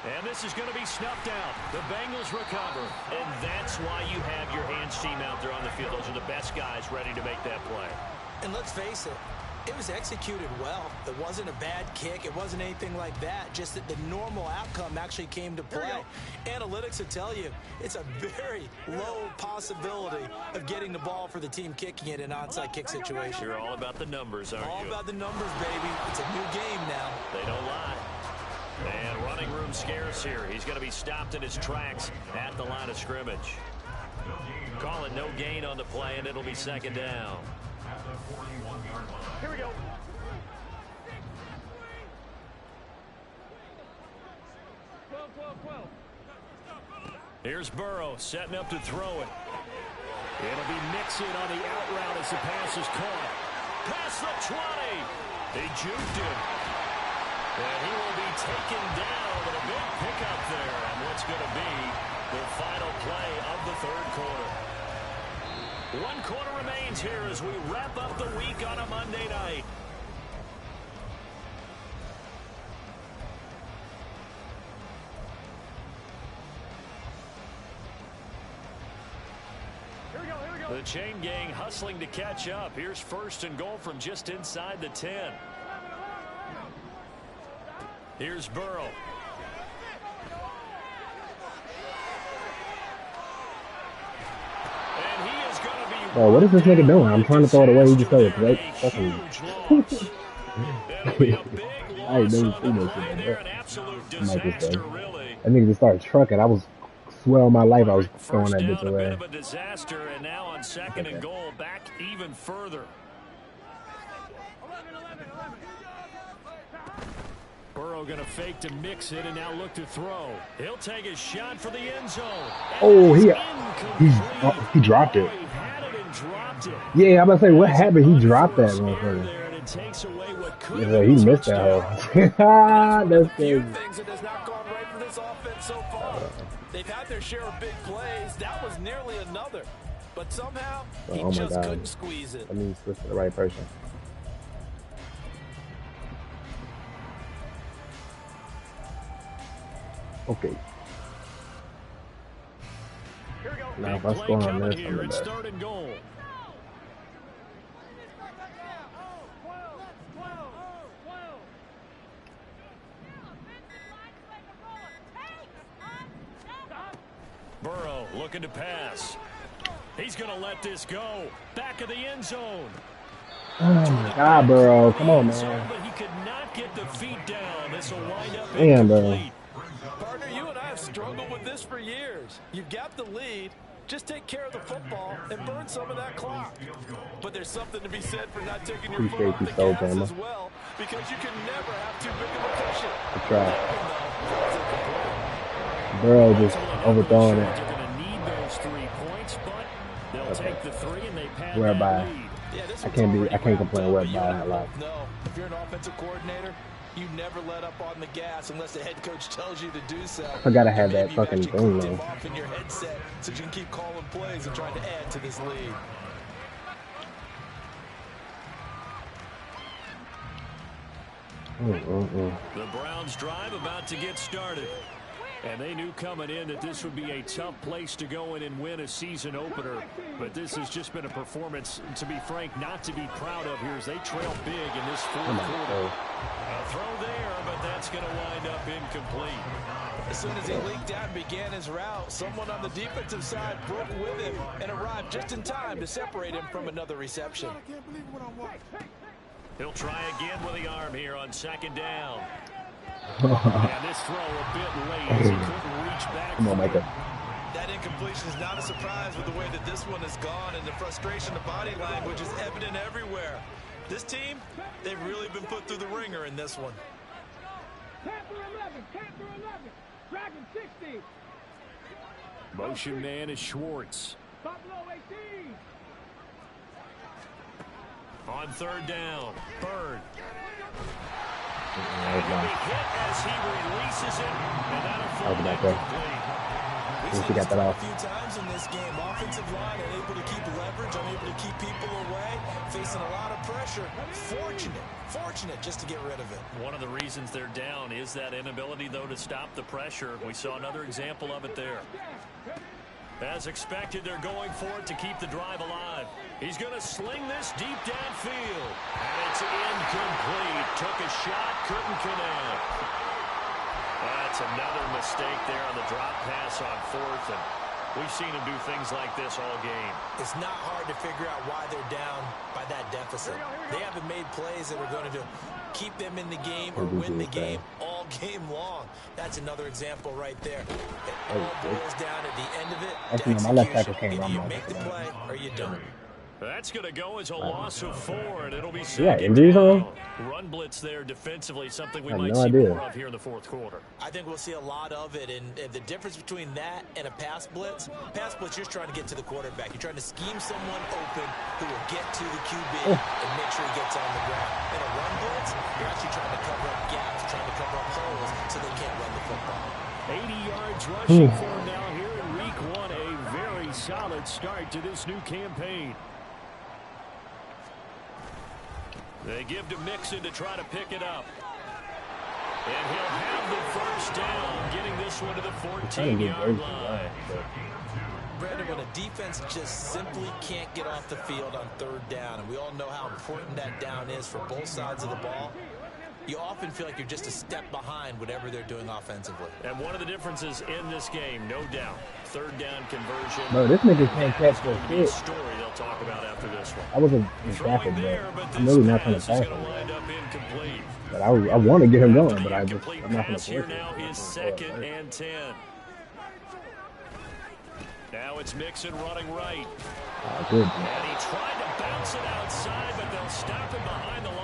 And this is going to be snuffed out. The Bengals recover. And that's why you have your hands team out there on the field. Those are the best guys ready to make that play. And let's face it, It was executed well. It wasn't a bad kick. It wasn't anything like that. Just that the normal outcome actually came to play. Analytics will tell you it's a very low possibility of getting the ball for the team kicking it in an onside kick situation. You're all about the numbers, aren't you? All about the numbers, baby. It's a new game now. They don't lie. And running room scarce here. He's going to be stopped in his tracks at the line of scrimmage. Call it no gain on the play, and it'll be second down. Here we go. Here's Burrow setting up to throw it. It'll be Mixon on the out route as the pass is caught. Past the 20. They juked him. And he will be taken down with a big pickup there. And what's going to be the final play of the third quarter. 1 quarter remains here as we wrap up the week on a Monday night. The chain gang hustling to catch up. Here's first and goal from just inside the 10. Here's Burrow. And he is going to be... Oh, what is this nigga doing? I'm trying to throw it away. He just threw it right. Fucking. I ain't never seen this shit like that. That nigga just started trucking. I was swearing my life I was throwing that bitch away. A bit of a disaster, and now on second and goal, back even further. Burrow going to fake to mix it and now look to throw. He'll take a shot for the end zone. Oh, he dropped it. Yeah, I'm about to say, what happened? He dropped that motherfucker. Yeah, he missed that hole. That's crazy. Things that has not gone right for this offense so far. They've had their share of big plays. That was nearly another. But somehow, he just couldn't squeeze it. That means switch to the right person. Okay. Now if I score on this, I'm it's third and goal. Burrow looking to pass. He's going to let this go. Back of the end zone. Oh my God, Burrow. Come on, man. But he could not get the feet down. This will wind up damn, bro. Partner, you and I have struggled with this for years. You've got the lead. Just take care of the football and burn some of that clock. But there's something to be said for not taking your foot off the gas as well, because you can never have too big of a cushion. That's right. Burrow just overthrowing it. They're going to need those 3 points, but they'll take the 3 and they pad whereby yeah, I can't complain whereby I like. No, if you're an offensive coordinator, you never let up on the gas unless the head coach tells you to do so. I gotta have that fucking thing, though. Off in your headset so you can keep calling plays and trying to add to this lead. The Browns drive about to get started. And they knew coming in that this would be a tough place to go in and win a season opener. But this has just been a performance, to be frank, not to be proud of here as they trail big in this fourth quarter. A throw there, but that's going to wind up incomplete. As soon as he leaked out and began his route, someone on the defensive side broke with him and arrived just in time to separate him from another reception. He'll try again with the arm here on second down. And this throw a bit late as he couldn't reach back. Come on, Micah. That incompletion is not a surprise with the way that this one has gone, and the frustration of body language is evident everywhere. This team, they've really been put through the ringer in this one. Panther 11, Panther 11, Dragon 60. Motion man is Schwartz. Pablo 18. On third down, Bird. That was As he releases it, and that'll fall back there. We've seen He got that off. a few times in this game. Offensive line unable to keep leverage, unable to keep people away, facing a lot of pressure. Fortunate just to get rid of it. One of the reasons they're down is that inability, though, to stop the pressure. We saw another example of it there. As expected, they're going for it to keep the drive alive. He's going to sling this deep downfield. And it's incomplete. Took a shot, couldn't connect. That's another mistake there on the drop pass on fourth. And we've seen him do things like this all game. It's not hard to figure out why they're down by that deficit. They haven't made plays that are going to keep them in the game or win the game all game long. That's another example right there. It all boils down at the end of it to execution. Either you make the play or you don't. That's going to go as a loss of 4, and it'll be injuries on? Run blitz there defensively, something we I have might no see idea. more of here in the fourth quarter. I think we'll see a lot of it, and the difference between that and a pass blitz, you're trying to get to the quarterback. You're trying to scheme someone open who will get to the QB and make sure he gets on the ground. In a run blitz, you're actually trying to cover up gaps, trying to cover up holes so they can't run the football. 80 yards rushing for him now here in week 1. A very solid start to this new campaign. They give to Mixon to try to pick it up. And he'll have the first down, getting this one to the 14-yard line. Brandon, when a defense just simply can't get off the field on third down, and we all know how important that down is for both sides of the ball, you often feel like you're just a step behind whatever they're doing offensively. And one of the differences in this game, no doubt, third down conversion. Bro, this nigga can't catch the shit. Story they'll talk about after this one. I wasn't tackling, but I'm really not trying to tackle. But I want to get him going, but I'm not going to force it. Now is 2nd and 10. Now it's Mixon running right. Good. And he tried to bounce it outside, but they'll stop him behind the line.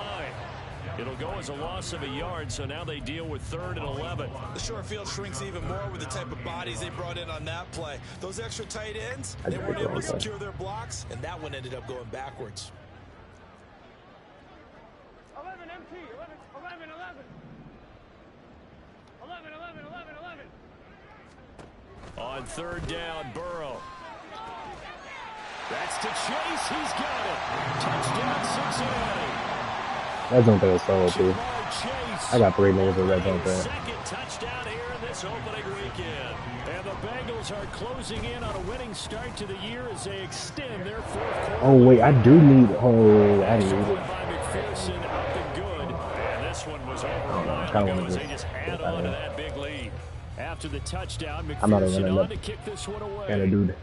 It'll go as a loss of a yard, so now they deal with 3rd and 11. The short field shrinks even more with the type of bodies they brought in on that play. Those extra tight ends, they weren't able to secure their blocks, and that one ended up going backwards. 11 MT, 11, 11. On 3rd down, Burrow. That's to Chase. He's got it. Touchdown, Cincinnati. Red zone thing is so too. I got 3 niggas in red zone thing. Second touchdown here in this opening weekend. And the Bengals are closing in on a winning start to the year as they extend their 4th quarter. Oh wait, I do need. Oh, I need it. it. By McPherson, up and good. And this one was over a while ago as they just add on to that big lead. After the touchdown, McPherson on to kick this one away. Gonna do that.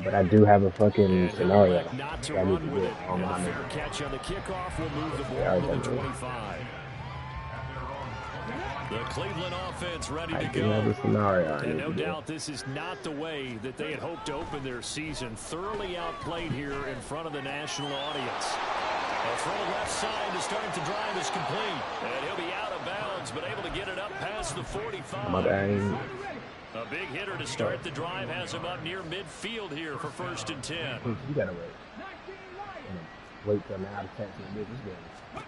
But I do have a fucking scenario. Not to run with it. And a fair catch on the kickoff will move the ball to the 25. The Cleveland offense ready to go. And no doubt this is not the way that they had hoped to open their season. Thoroughly outplayed here in front of the national audience. A throw left side to start the drive is complete. And he'll be out of bounds, but able to get it up past the 45. A big hitter to start the drive has him up near midfield here for 1st and 10. You gotta wait. Wait till now to catch this game.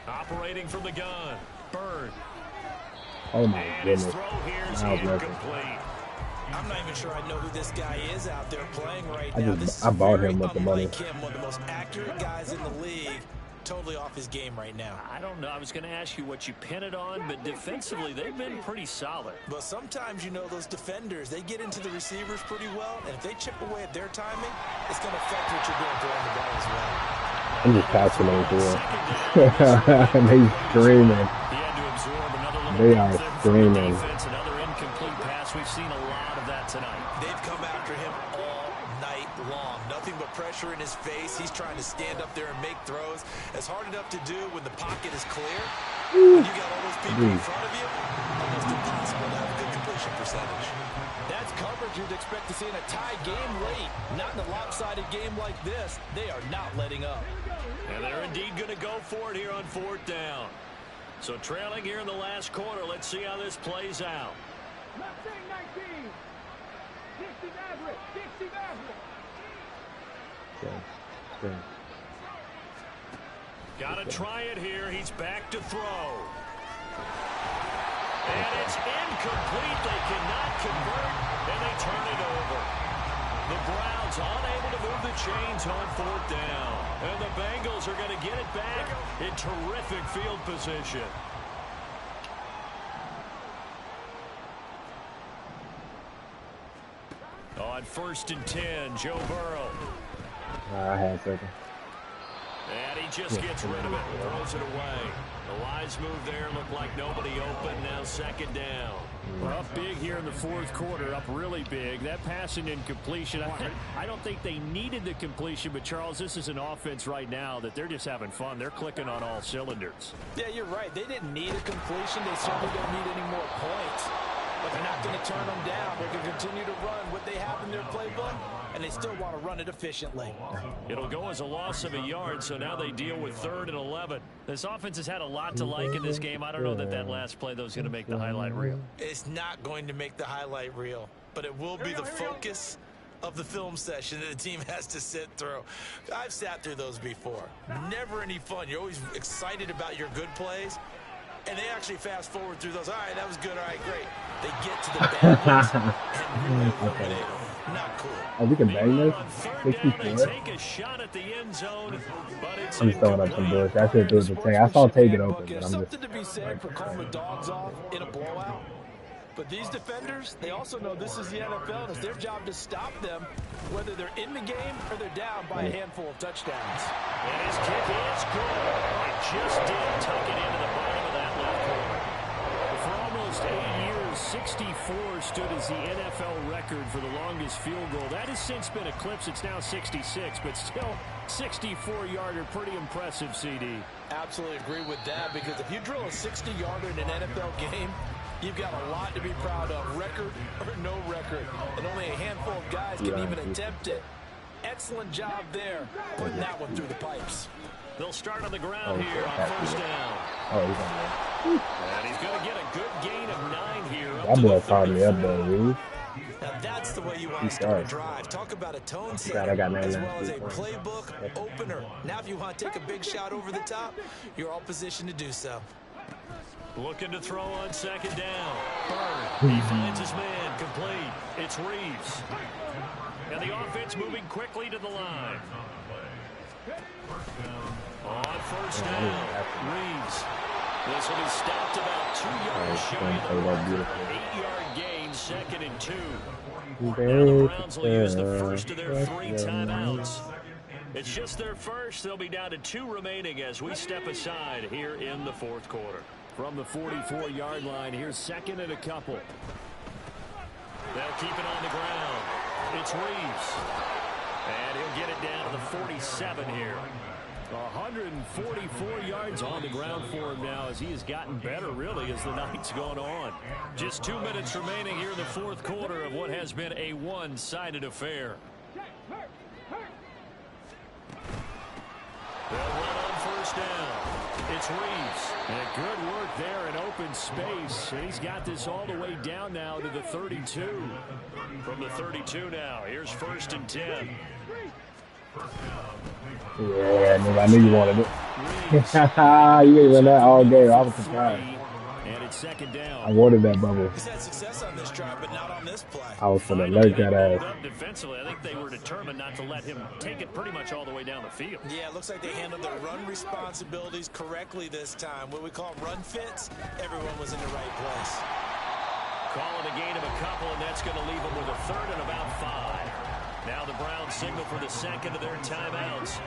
Operating from the gun. Bird. Oh my goodness. His throw here is incomplete. I'm not even sure I know who this guy is out there playing right now. I bought him with the money. Him, one of the most accurate guys in the league. Totally off his game right now. I don't know. I was going to ask you what you pin it on, but defensively, they've been pretty solid. But sometimes, you know, those defenders, they get into the receivers pretty well, and if they chip away at their timing, it's going to affect what you're doing throwing the ball as well. I'm just passing over to They screaming. He had to absorb another little they are screaming. Another incomplete pass. We've seen a lot of that tonight. They've come after him all night long. Nothing but pressure in his face. He's trying to stand up there and make throws. It's hard enough to do when the pocket is clear. When you got all those people in front of you, almost impossible to have a good completion percentage. That's coverage you'd expect to see in a tie game late. Not in a lopsided game like this. They are not letting up. And they're indeed going to go for it here on 4th down. So trailing here in the last quarter. Let's see how this plays out. Left side 19. 60 Maverick. 60 Maverick. Okay. Got to try it here. He's back to throw. And it's incomplete. They cannot convert, and they turn it over. The Browns unable to move the chains on 4th down. And the Bengals are going to get it back in terrific field position. On 1st and 10, Joe Burrow. I had second. And he just gets rid of it, throws it away. The wise move there, looked like nobody open. Now 2nd down. Up big here in the 4th quarter, up really big. That passing incompletion, I don't think they needed the completion, but Charles, this is an offense right now that they're just having fun. They're clicking on all cylinders. Yeah, you're right. They didn't need a completion. They certainly don't need any more points. But they're not going to turn them down. They're going to continue to run what they have in their playbook, and they still want to run it efficiently. It'll go as a loss of a yard, so now they deal with 3rd and 11. This offense has had a lot to like in this game. I don't know that last play, though, is going to make the highlight reel. It's not going to make the highlight reel, but it will be the focus of the film session that the team has to sit through. I've sat through those before. Never any fun. You're always excited about your good plays, and they actually fast forward through those. All right, that was good. All right, great. They get to the bad ones and really eliminate them. Not cool. Oh, we can bang this? 64? Take a shot at the end zone, but it's I'm throwing up some bullshit. I should do the thing. I saw take it open, but I'm just... Something to be said for calling the dogs off in a blowout. But these defenders, they also know this is the NFL, and it's their job to stop them, whether they're in the game or they're down by a handful of touchdowns. And his kick is good. It just did tuck it into the bottom of that left corner. For almost 8 years, 64 stood as the NFL record for the longest field goal. That has since been eclipsed. It's now 66, but still 64-yarder, pretty impressive, CD. Absolutely agree with that, because if you drill a 60-yarder in an NFL game, you've got a lot to be proud of, record or no record. And only a handful of guys can even attempt it. Excellent job there, putting that one through the pipes. They'll start on the ground here on 1st down. And he's going to get a good gain of 9 here. That boy called me up there, dude. Now that's the way you want to start a drive. Talk about a tone setter as well as a playbook opener. Now if you want to take a big shot over the top, you're all positioned to do so. Looking to throw on 2nd down. Bird, he finds his man, complete. It's Reeves. And the offense moving quickly to the line. On 1st down, Reeves. This will be stopped about 2 yards shy of the marker. 8-yard gain, 2nd and 2. Now the Browns will use the first of their 3 timeouts. It's just their first. They'll be down to 2 remaining as we step aside here in the 4th quarter. From the 44-yard line, here's 2nd and a couple. They'll keep it on the ground. It's Reeves. And he'll get it down to the 47 here. 144 yards on the ground for him now as he has gotten better, really, as the night's gone on. Just 2 minutes remaining here in the 4th quarter of what has been a one-sided affair. They'll run on 1st down. It's Reeves. And good work there in open space. And he's got this all the way down now to the 32. From the 32 now, here's 1st and 10. Yeah, nigga, I knew you wanted it. You ain't run that all game. I was surprised. And it's 2nd down. I wanted that bubble. He's had success on this drive, but not on this play. I was finna lurk that ass. Defensively, I think they were determined not to let him take it pretty much all the way down the field. Yeah, it looks like they handled their run responsibilities correctly this time. What we call run fits, everyone was in the right place. Calling a gain of a couple, and that's going to leave them with a 3rd and about 5. Now the Browns signal for the 2nd of their timeouts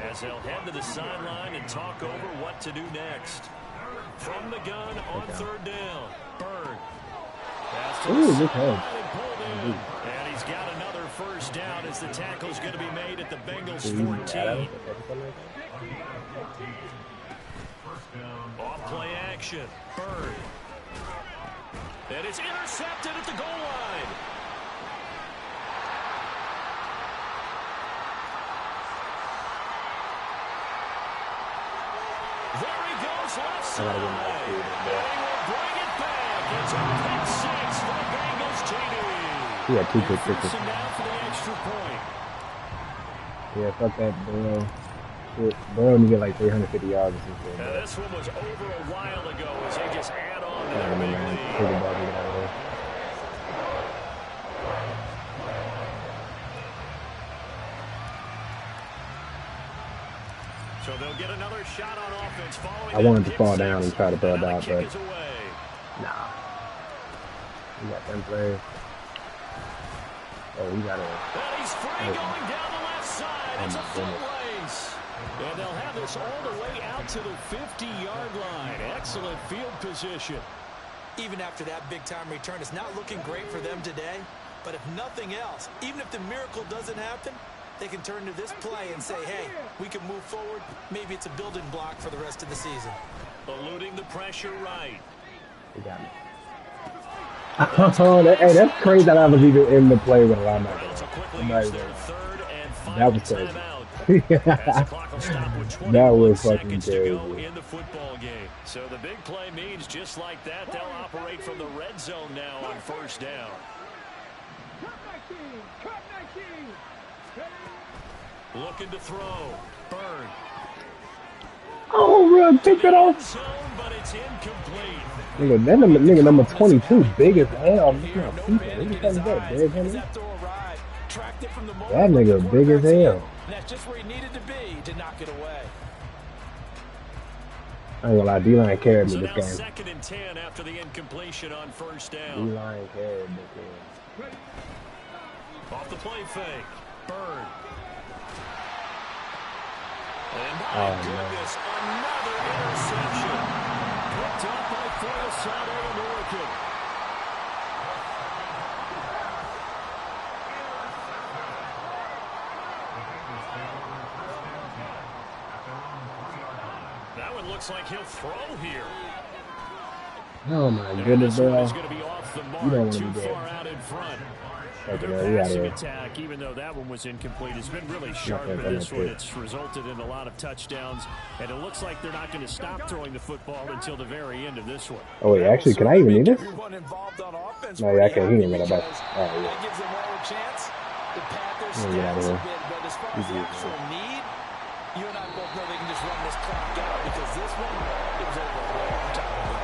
as they'll head to the sideline and talk over what to do next. From the gun on 3rd down, Bird. Ooh, good head. And he's got another 1st down as the tackle's going to be made at the Bengals 14. Off play action, Bird. And it's intercepted at the goal line. There he goes left side. And he will bring it back. It's a pick 6 for the Bengals, JD. Yeah, 2 pick 6. And now for the extra point. Yeah, fuck that, bro. Bro, you get like 350 yards or something. Now this one was over a while ago as they just add on to Yeah, their big man. lead. Take the ball, get out of there. So they'll get another shot on offense following. I wanted to fall down and try to throw it out, but nah. We got 10 players. Oh, he got it. And he's free going down the left side. It's a foot race. And they'll have this all the way out to the 50-yard line. Excellent field position. Even after that big-time return, it's not looking great for them today. But if nothing else, even if the miracle doesn't happen, they can turn to this play and say, hey, we can move forward. Maybe it's a building block for the rest of the season. Eluding the pressure right. He got me. Oh, hey, that's crazy that I was even in the play with a linebacker. That was crazy. That was fucking crazy. In the football game. So the big play means just like that, they'll operate from the red zone now on first down. Looking to throw. Bird. Oh, run, pick it off. Zone, but it's incomplete. Nigga, that nigga number 22, big as hell. Look at that, big as hell. That nigga big as hell. That's just where he needed to be to knock it away. I ain't gonna lie, D-line carried me So this now game. 2nd and 10 after the incompletion on first down. D-line carried this game. Off the play fake. Bird. And my goodness, another interception. Picked up by Forasade and Orkin. That one looks like he'll throw here. Oh my goodness, bro. He's going to be off the mark, You don't want to too be dead. far out in front. Okay, Their passing here. attack, even though that one was incomplete, has been really sharp in this one. It's resulted in a lot of touchdowns, and it looks like they're not going to stop throwing the football until the very end of this one. Oh, wait, actually, can I even need this? No, yeah, I can't. He didn't get it back. All right, That gives them all a chance to pad their Get out of stats a here. bit, but as far as the actual need, you and I both know they can just run this clock out because this one, it was over a long time ago.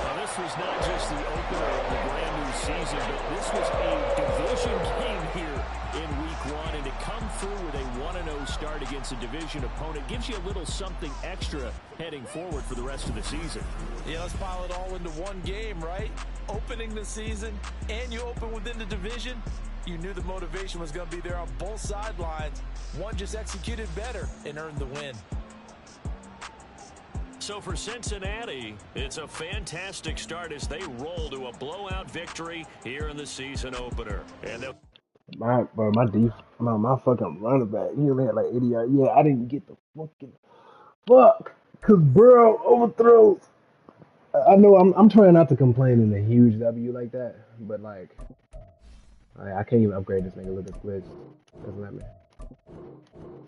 Now, this was not just the opener of the brand new season, but this was a division game here in week 1, and to come through with a 1-0 start against a division opponent gives you a little something extra heading forward for the rest of the season. Yeah, let's pile it all into one game, right? Opening the season, and you open within the division. You knew the motivation was going to be there on both sidelines. One just executed better and earned the win. So for Cincinnati, it's a fantastic start as they roll to a blowout victory here in the season opener. And my fucking running back, he only had like 80 yards. Yeah, I didn't get the fucking fuck, cause bro overthrows. I know I'm trying not to complain in a huge W like that, but like I can't even upgrade this nigga with this glitch. Doesn't let me.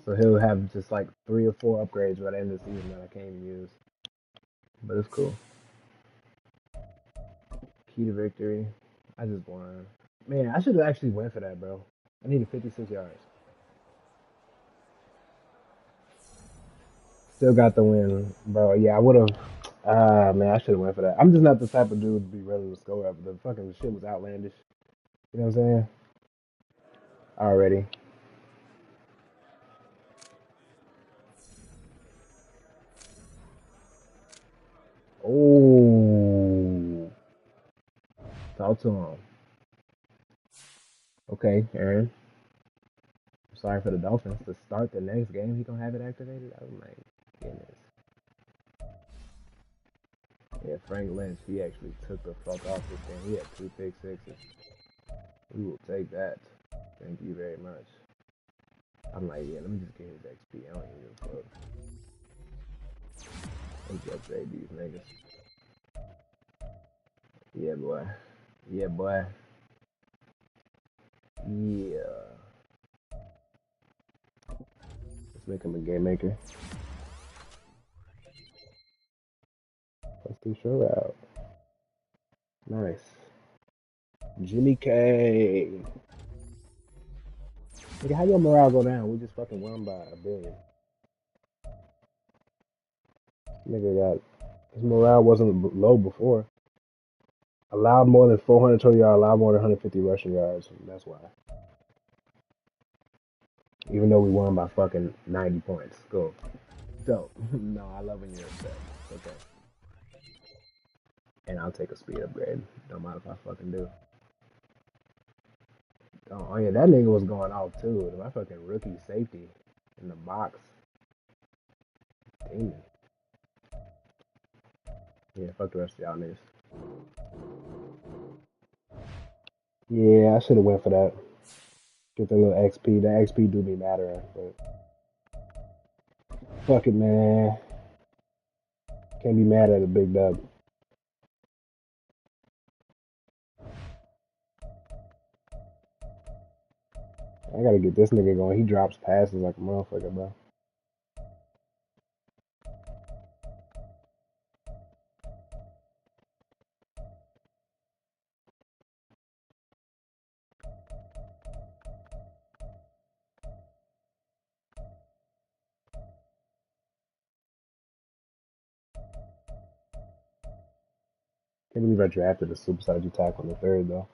So he'll have just like 3 or 4 upgrades by the end of the season that I can't even use. But it's cool. Key to victory. I just won. Man, I should have actually went for that, bro. I needed 56 yards. Still got the win, bro. Yeah, I would have. Man, I should have went for that. I'm just not the type of dude to be running the score up. The fucking shit was outlandish. You know what I'm saying? Already. Oh. Talk to him. Okay, Aaron. I'm sorry for the Dolphins. To start the next game, he gonna have it activated? Oh my goodness. Yeah, Frank Lynch, he actually took the fuck off this game. He had 2 pick sixes. We will take that. Thank you very much. I'm like, yeah, let me just get his XP. I don't even give a fuck. Let's upgrade these niggas. Yeah, boy. Yeah, boy. Yeah. Let's make him a game maker. Let's do show out. Nice. Jimmy K. Nigga, how your morale go down? We just fucking won by 1 billion. Nigga got his morale wasn't low before. Allowed more than 400 total yards, allowed more than 150 rushing yards. That's why. Even though we won by fucking 90 points. Cool. Dope. No, I love when you're upset. It's okay. And I'll take a speed upgrade. Don't mind if I fucking do. Oh yeah, that nigga was going off too. My fucking rookie safety in the box. Damn. Yeah, fuck the rest of y'all niggas. Yeah, I should have went for that. Get the little XP. The XP do be mattering, but fuck it, man. Can't be mad at a big dub. I gotta get this nigga going. He drops passes like a motherfucker, bro. Can't believe I drafted a supersized attack on the third, though.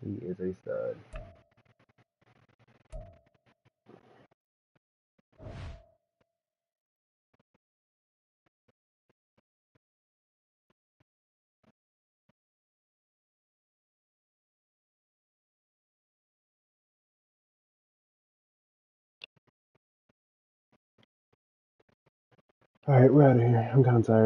He is a stud. All right, we're out of here. I'm kind of tired.